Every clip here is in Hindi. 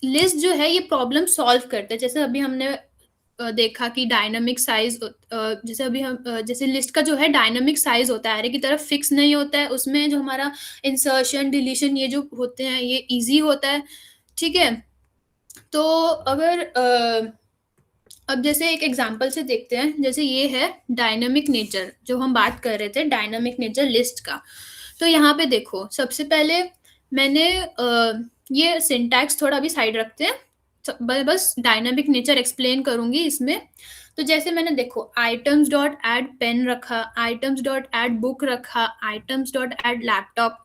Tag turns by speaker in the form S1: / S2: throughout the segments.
S1: लिस्ट जो है ये प्रॉब्लम सॉल्व करते हैं। जैसे अभी हमने देखा कि डायनामिक साइज, जैसे अभी हम जैसे लिस्ट का जो है डायनामिक साइज होता है, आरे की तरफ फिक्स नहीं होता है, उसमें जो हमारा इंसर्शन डिलीशन ये जो होते हैं ये इजी होता है। ठीक है, तो अगर अब जैसे एक एग्जांपल से देखते हैं, जैसे ये है डायनामिक नेचर, जो हम बात कर रहे थे डायनामिक नेचर लिस्ट का। तो यहाँ पे देखो, सबसे पहले मैंने ये सिंटैक्स थोड़ा अभी साइड रखते हैं, बस डायनामिक नेचर एक्सप्लेन करूंगी इसमें। तो जैसे मैंने देखो आइटम्स डॉट ऐड पेन रखा, आइटम्स डॉट ऐड बुक रखा, आइटम्स डॉट ऐड लैपटॉप,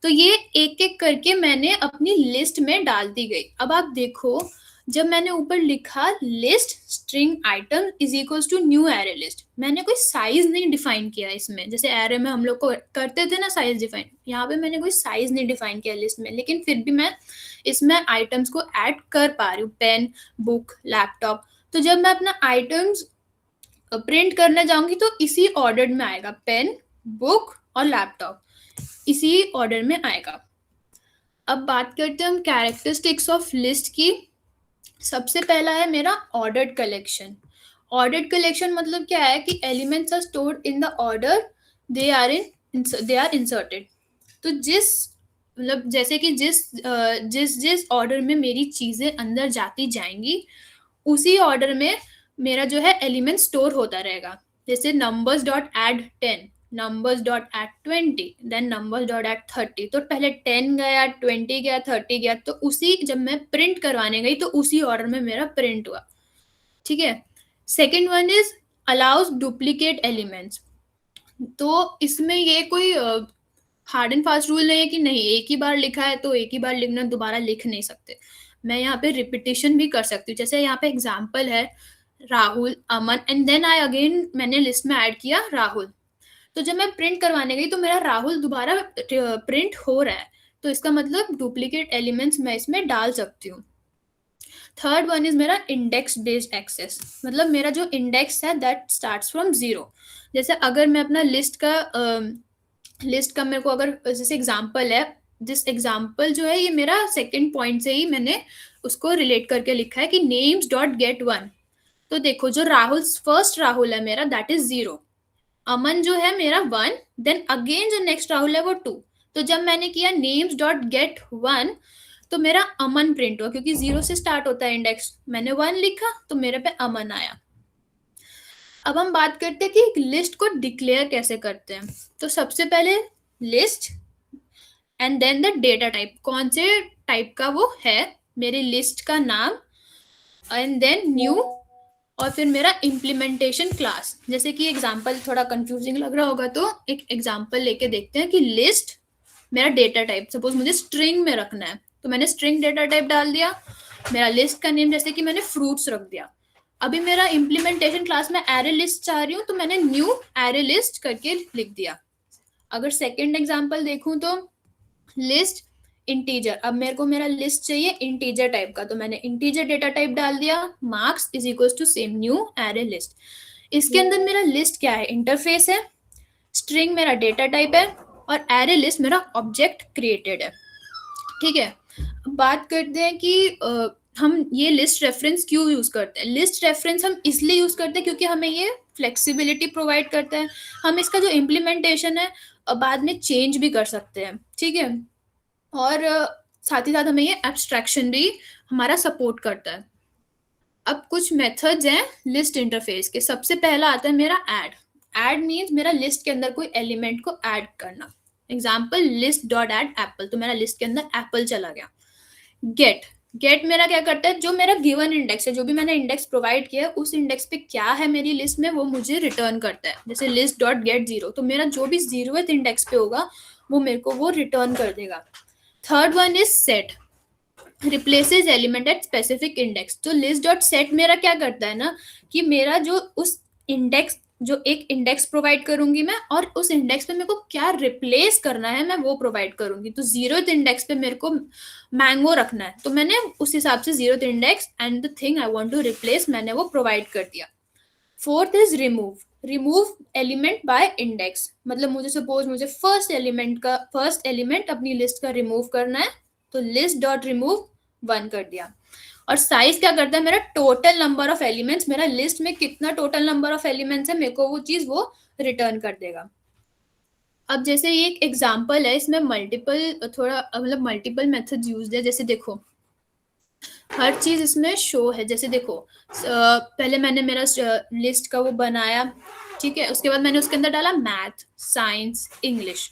S1: तो ये एक एक करके मैंने अपनी लिस्ट में डाल दी गई। अब आप देखो, जब मैंने ऊपर लिखा list string item is equals to new array list, मैंने कोई साइज नहीं डिफाइन किया इसमें। जैसे एरे में हम लोग को करते थे ना साइज डिफाइन, यहाँ पे मैंने कोई साइज नहीं डिफाइन किया लिस्ट में, लेकिन फिर भी मैं इसमें आइटम्स को ऐड कर पा रही हूँ, पेन, बुक, लैपटॉप। तो जब मैं अपना आइटम्स प्रिंट करने जाऊंगी तो इसी ऑर्डर में आएगा, पेन, बुक और लैपटॉप, इसी ऑर्डर में आएगा। अब बात करते हैं हम कैरेक्टरिस्टिक्स ऑफ लिस्ट की। सबसे पहला है मेरा ऑर्डर्ड कलेक्शन। ऑर्डर्ड कलेक्शन मतलब क्या है कि elements are stored in the order they are inserted. तो जिस मतलब जैसे कि जिस ऑर्डर में मेरी चीजें अंदर जाती जाएंगी, उसी ऑर्डर में मेरा जो है एलिमेंट स्टोर होता रहेगा। जैसे numbers dot add 10, numbers dot add 20, then numbers dot add 30। तो पहले 10 गया, 20 गया, 30 गया, तो उसी जब मैं प्रिंट करवाने गई तो उसी ऑर्डर में मेरा प्रिंट हुआ। ठीक है, second one is allows duplicate elements. तो इसमें ये कोई हार्ड एंड फास्ट रूल नहीं है कि नहीं एक ही बार लिखा है तो एक ही बार लिखना, दोबारा लिख नहीं सकते। मैं यहाँ पे रिपीटिशन भी कर सकती हूँ। जैसे यहाँ पे एग्जांपल है राहुल, अमन, एंड देन आई अगेन मैंने लिस्ट में ऐड किया राहुल। तो जब मैं प्रिंट करवाने गई तो मेरा राहुल दोबारा प्रिंट हो रहा है, तो इसका मतलब डुप्लीकेट एलिमेंट्स मैं इसमें डाल सकती हूँ। थर्ड वन इज मेरा इंडेक्स बेस्ड एक्सेस, मतलब मेरा जो इंडेक्स है दैट स्टार्ट्स फ्रॉम 0। जैसे अगर मैं अपना लिस्ट का मेरे को अगर जैसे एग्जांपल है, दिस एग्जांपल जो है ये मेरा सेकंड पॉइंट से ही मैंने उसको रिलेट करके लिखा है कि नेम्स डॉट गेट 1। तो देखो जो राहुल, फर्स्ट राहुल है मेरा दैट इज 0, अमन जो है मेरा 1, देन अगेन जो नेक्स्ट राहुल है वो 2। तो जब मैंने किया नेम्स डॉट गेट 1 तो मेरा अमन प्रिंट हुआ, क्योंकि 0 से स्टार्ट होता है इंडेक्स, मैंने 1 लिखा तो मेरे पे अमन आया। अब हम बात करते हैं कि एक लिस्ट को डिक्लेयर कैसे करते हैं। तो सबसे पहले list and then the data type, कौन से टाइप का वो है, मेरी लिस्ट का नाम, एंड देन न्यू, और फिर मेरा इम्प्लीमेंटेशन क्लास। जैसे कि एग्जांपल थोड़ा कंफ्यूजिंग लग रहा होगा तो एक एग्जांपल लेके देखते हैं कि लिस्ट मेरा डेटा टाइप, सपोज मुझे स्ट्रिंग में रखना है तो मैंने स्ट्रिंग डेटा टाइप डाल दिया। मेरा लिस्ट का नेम जैसे कि मैंने फ्रूट्स रख दिया। अभी मेरा इम्प्लीमेंटेशन क्लास में एरे लिस्ट चाह रही हूँ तो मैंने न्यू एरे लिस्ट करके लिख दिया। अगर सेकेंड एग्जाम्पल देखूं तो लिस्ट इंटीजर, अब मेरे को मेरा लिस्ट चाहिए इंटीजर टाइप का, तो मैंने इंटीजर डेटा टाइप डाल दिया, marks is equal to same new array list. इसके अंदर मेरा लिस्ट क्या है, इंटरफेस है, स्ट्रिंग मेरा डेटा टाइप है, और एरे लिस्ट मेरा ऑब्जेक्ट क्रिएटेड है। ठीक है, अब बात करते हैं कि हम ये लिस्ट रेफरेंस क्यों यूज करते हैं। लिस्ट रेफरेंस हम इसलिए यूज करते हैं क्योंकि हमें ये फ्लेक्सिबिलिटी प्रोवाइड करता है। हम इसका जो इम्प्लीमेंटेशन है बाद में चेंज भी कर सकते हैं। ठीक है, और साथ ही साथ हमें ये एब्स्ट्रैक्शन भी हमारा सपोर्ट करता है। अब कुछ मेथड्स हैं लिस्ट इंटरफेस के। सबसे पहला आता है मेरा ऐड। ऐड मीन्स मेरा लिस्ट के अंदर कोई एलिमेंट को ऐड करना। Example list dot add Apple, तो मेरा लिस्ट के अंदर एप्पल चला गया। गेट, गेट मेरा क्या करता है, जो मेरा गिवन इंडेक्स है, जो भी मैंने इंडेक्स प्रोवाइड किया है उस इंडेक्स पे क्या है मेरी लिस्ट में वो मुझे रिटर्न करता है। जैसे लिस्ट डॉट गेट 0, तो मेरा जो भी 0th इंडेक्स पे होगा वो मेरे को वो रिटर्न कर देगा। Third one is set, replaces element at specific index. तो लिस्ट डॉट सेट मेरा क्या करता है ना, कि मेरा जो उस इंडेक्स, जो एक इंडेक्स प्रोवाइड करूंगी मैं, और उस इंडेक्स पे मेरे को क्या रिप्लेस करना है मैं वो प्रोवाइड करूंगी। तो 0th इंडेक्स पे मेरे को मैंगो रखना है तो मैंने उस हिसाब से 0th index and the thing I want to replace मैंने वो प्रोवाइड कर दिया। Fourth is remove, remove element by index, मतलब मुझे सपोज मुझे फर्स्ट एलिमेंट अपनी लिस्ट का रिमूव करना है तो लिस्ट डॉट रिमूव 1 कर दिया। और साइज क्या करता है, मेरा टोटल नंबर ऑफ एलिमेंट्स, मेरा लिस्ट में कितना टोटल नंबर ऑफ एलिमेंट्स है मेरे को वो चीज वो रिटर्न कर देगा। अब जैसे ये एक एग्जांपल है, इसमें मल्टीपल थोड़ा मतलब मल्टीपल मेथड्स यूज्ड है। जैसे देखो हर चीज इसमें शो है। जैसे देखो पहले मैंने मेरा लिस्ट का वो बनाया, ठीक है, उसके बाद मैंने उसके अंदर डाला मैथ, साइंस, इंग्लिश।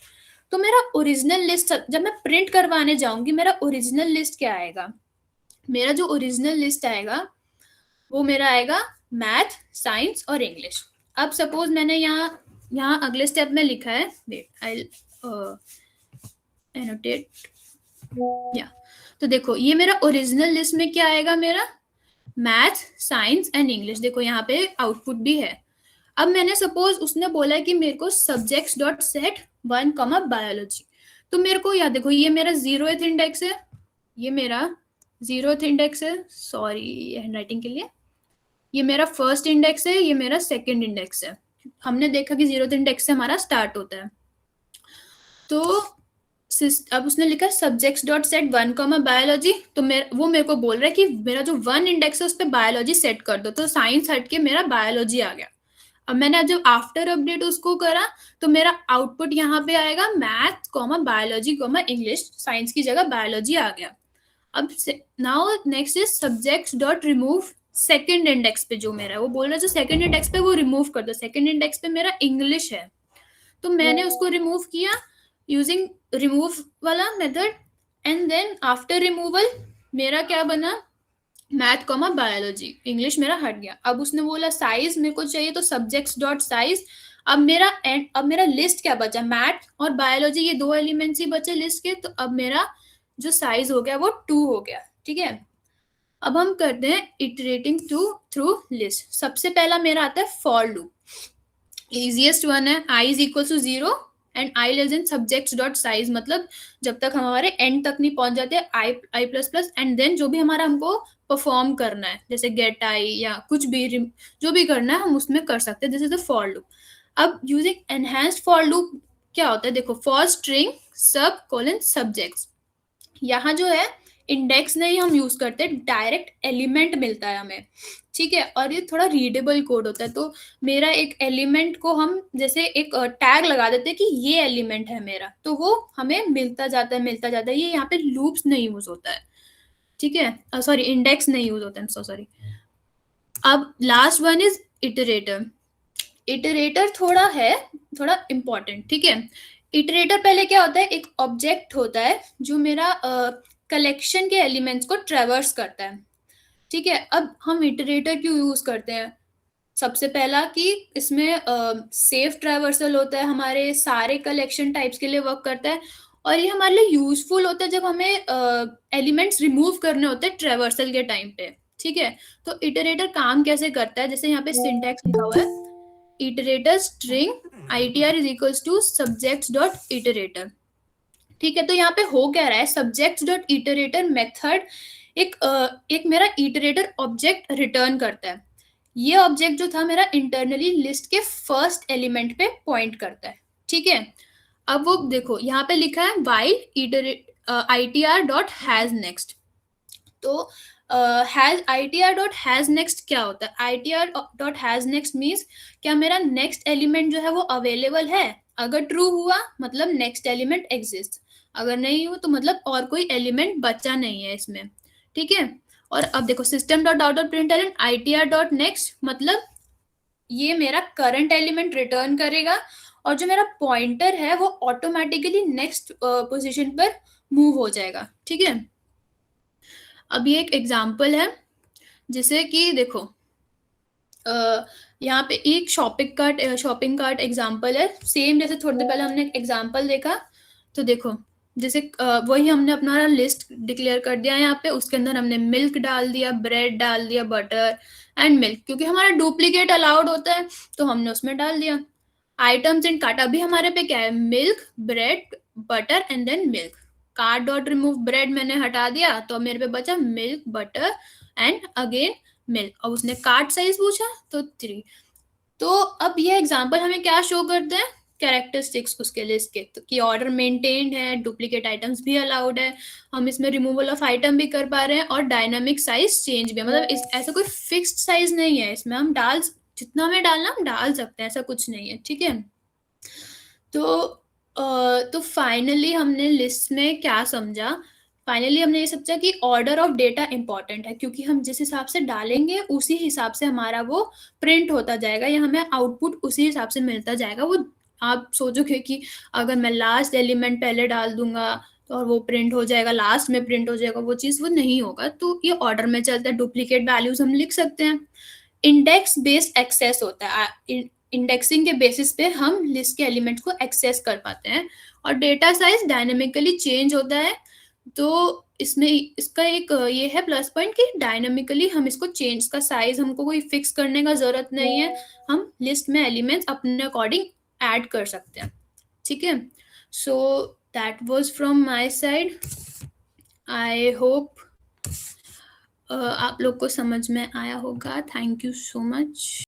S1: तो मेरा ओरिजिनल लिस्ट जब मैं प्रिंट करवाने जाऊंगी, मेरा ओरिजिनल लिस्ट क्या आएगा, मेरा जो ओरिजिनल लिस्ट आएगा वो मेरा आएगा मैथ, साइंस और इंग्लिश। अब सपोज मैंने यहाँ यहाँ अगले स्टेप में लिखा है, वेट आई एनोटेट या, तो देखो ये मेरा ओरिजिनल लिस्ट में क्या आएगा, मेरा मैथ, साइंस एंड इंग्लिश। देखो यहाँ पे आउटपुट भी है। अब मैंने सपोज उसने बोला है कि मेरे को subjects dot set 1 comma biology, तो मेरे को याद देखो ये मेरा 0th इंडेक्स है, ये मेरा 0th इंडेक्स है, सॉरी हैंडराइटिंग के लिए, ये मेरा फर्स्ट इंडेक्स है, ये मेरा सेकंड इंडेक्स है। हमने देखा कि 0th इंडेक्स से हमारा स्टार्ट होता है। तो अब उसने लिखा subjects dot set 1 comma biology, तो वो मेरे को बोल रहा है कि मेरा जो 1 इंडेक्स है उस पर बायोलॉजी सेट कर दो, तो साइंस हट के मेरा बायोलॉजी आ गया। अब मैंने जब आफ्टर अपडेट उसको करा तो मेरा आउटपुट यहाँ पे आएगा math comma biology comma English, science की जगह बायोलॉजी आ गया। अब now next is subjects dot remove second index पे, जो मेरा वो बोल रहा है जो सेकंड इंडेक्स पे वो रिमूव कर दो। सेकंड इंडेक्स पे मेरा इंग्लिश है, तो मैंने उसको रिमूव किया यूजिंग रिमूव वाला method, and then after removal मेरा क्या बना, मैथ कॉमा बायोलॉजी, इंग्लिश मेरा हट गया। अब उसने बोला साइज मेरे को चाहिए, तो सब्जेक्ट्स डॉट साइज। अब मेरा लिस्ट क्या बचा, मैथ और बायोलॉजी, ये 2 एलिमेंट्स ही बचे लिस्ट के, तो अब मेरा जो साइज हो गया वो 2 हो गया, ठीक है। अब हम करते हैं इटरेटिंग थ्रू लिस्ट। सबसे पहला मेरा आता है फॉर लूप, इजिएस्ट वन है, i is equal to 0 and i less than subjects dot size, मतलब जब तक हम हमारे एंड तक नहीं पहुंच जाते i plus plus, and then जो भी हमारा हमको परफॉर्म करना है जैसे गेट आई या कुछ भी जो भी करना है हम उसमें कर सकते हैं। This is the for loop. अब यूजिंग एनहेंस्ड फॉर लूप क्या होता है, देखो फॉर स्ट्रिंग सब कोलन सब्जेक्ट्स, यहाँ जो है इंडेक्स नहीं हम यूज करते, डायरेक्ट एलिमेंट मिलता है हमें, ठीक है, और ये थोड़ा रीडेबल कोड होता है। तो मेरा एक एलिमेंट को हम जैसे एक टैग लगा देते हैं कि ये एलिमेंट है मेरा, तो वो हमें मिलता जाता है। ये यहाँ पे लूप्स नहीं यूज होता है, ठीक है, सॉरी इंडेक्स नहीं यूज होता है, सो सॉरी। अब last one is iterator. Iterator थोड़ा इंपॉर्टेंट, ठीक है। इटरेटर पहले क्या होता है, एक ऑब्जेक्ट होता है जो मेरा कलेक्शन के एलिमेंट्स को ट्रेवर्स करता है, ठीक है। अब हम इटरेटर क्यों यूज करते हैं, सबसे पहला कि इसमें सेफ ट्रेवर्सल होता है, हमारे सारे कलेक्शन टाइप्स के लिए वर्क करता है, और ये हमारे लिए यूजफुल होता है जब हमें एलिमेंट्स रिमूव करने होते हैं ट्रेवर्सल के टाइम पे, ठीक है। तो इटरेटर काम कैसे करता है, जैसे यहाँ पे सिंटैक्स लिखा हुआ है, iterator string itr is equals two subjects dot iterator, ठीक है। तो यहाँ पे हो क्या रहा है, सब्जेक्ट्स डॉट इटरेटर मेथड एक मेरा इटरेटर ऑब्जेक्ट रिटर्न करता है। ये ऑब्जेक्ट जो था मेरा इंटरनली लिस्ट के फर्स्ट एलिमेंट पे पॉइंट करता है, ठीक है। अब वो देखो यहाँ पे लिखा है while itr dot has next, तो has itr dot has next क्या होता है, itr dot has next means क्या मेरा नेक्स्ट एलिमेंट जो है वो अवेलेबल है, अगर ट्रू हुआ मतलब नेक्स्ट एलिमेंट एग्जिस्ट, अगर नहीं हुआ तो मतलब और कोई एलिमेंट बचा नहीं है इसमें, ठीक है। और अब देखो system dot out dot println itr dot next, मतलब ये मेरा करंट एलिमेंट रिटर्न करेगा, और जो मेरा पॉइंटर है वो ऑटोमेटिकली नेक्स्ट पोजीशन पर मूव हो जाएगा, ठीक है। अब ये एक एग्जांपल है, जिसे कि देखो यहाँ पे एक शॉपिंग कार्ट एग्जांपल है, सेम जैसे थोड़ी देर पहले हमने एग्जांपल देखा। तो देखो जैसे वही हमने अपना लिस्ट डिक्लेयर कर दिया यहाँ पे, उसके अंदर हमने मिल्क डाल दिया, ब्रेड डाल दिया, बटर एंड मिल्क, क्योंकि हमारा डुप्लीकेट अलाउड होता है तो हमने उसमें डाल दिया। आइटम्स इन कार्ट, अभी हमारे पे क्या है, milk, bread, butter and then milk. Cart dot remove bread मैंने हटा दिया, तो मेरे पे बचा milk, butter and again milk. अब उसने कार्ट साइज पूछा तो 3। तो अब ये एग्जांपल हमें क्या शो करते हैं, कैरेक्टरिस्टिक्स उसके लिस्ट के, तो कि ऑर्डर मेंटेन्ड है, डुप्लीकेट आइटम्स भी अलाउड है, हम इसमें रिमूवल ऑफ आइटम भी कर पा रहे हैं, और डायनामिक साइज चेंज भी है। मतलब इस ऐसा कोई फिक्स्ड साइज नहीं है इसमें, हम जितना हमें डालना हम डाल सकते हैं, ऐसा कुछ नहीं है, ठीक है। तो तो फाइनली हमने लिस्ट में क्या समझा, फाइनली हमने ये समझा कि ऑर्डर ऑफ डेटा इंपॉर्टेंट है, क्योंकि हम जिस हिसाब से डालेंगे उसी हिसाब से हमारा वो प्रिंट होता जाएगा, या हमें आउटपुट उसी हिसाब से मिलता जाएगा। वो आप सोचोगे कि अगर मैं लास्ट एलिमेंट पहले डाल दूंगा तो और वो प्रिंट हो जाएगा, लास्ट में प्रिंट हो जाएगा, वो चीज़ वो नहीं होगा। तो ये ऑर्डर में चलता है, डुप्लीकेट वैल्यूज हम लिख सकते हैं। इंडेक्स बेस्ड एक्सेस होता है, इंडेक्सिंग के बेसिस पे हम लिस्ट के एलिमेंट्स को एक्सेस कर पाते हैं, और डेटा साइज डायनेमिकली चेंज होता है। तो इसमें इसका एक ये है प्लस पॉइंट कि डायनेमिकली हम इसको चेंज, का साइज हमको कोई फिक्स करने का जरूरत नहीं है, हम लिस्ट में एलिमेंट्स अपने अकॉर्डिंग ऐड कर सकते हैं, ठीक है। So that was from my side. I hope आप लोग को समझ में आया होगा। Thank you so much.